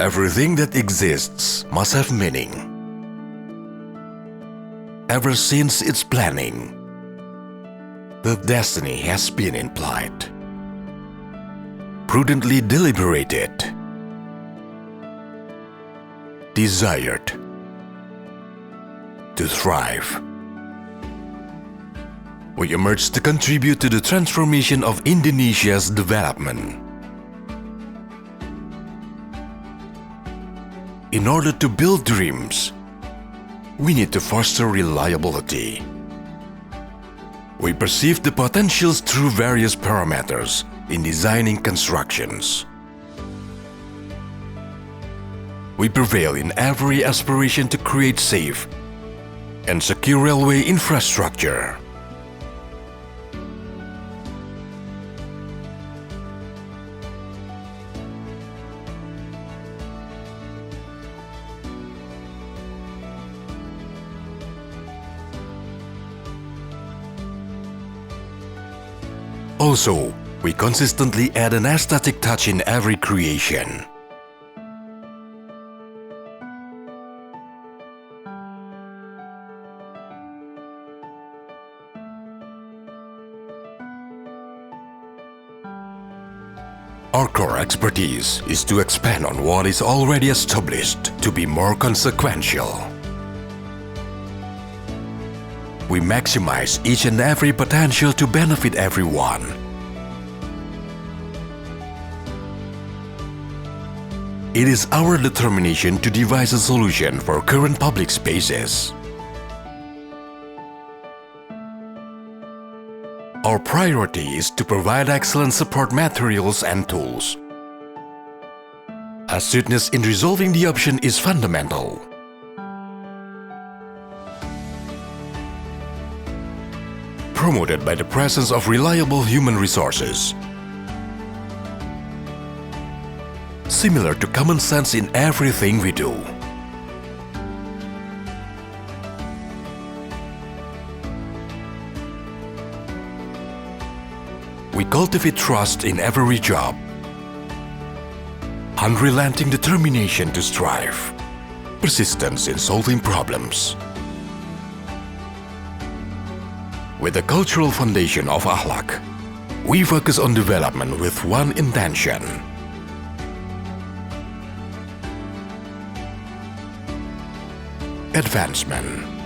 Everything that exists must have meaning. Ever since its planning, the destiny has been implied, prudently deliberated, desired to thrive. We emerged to contribute to the transformation of Indonesia's development. In order to build dreams, we need to foster reliability. We perceive the potentials through various parameters in designing constructions. We prevail in every aspiration to create safe and secure railway infrastructure. Also, we consistently add an aesthetic touch in every creation. Our core expertise is to expand on what is already established to be more consequential. We maximize each and every potential to benefit everyone. It is our determination to devise a solution for current public spaces. Our priority is to provide excellent support materials and tools. Astuteness in resolving the option is fundamental. Promoted by the presence of reliable human resources. Similar to common sense in everything we do. We cultivate trust in every job. Unrelenting determination to strive. Persistence in solving problems. With the cultural foundation of akhlak, we focus on development with one intention. Advancement.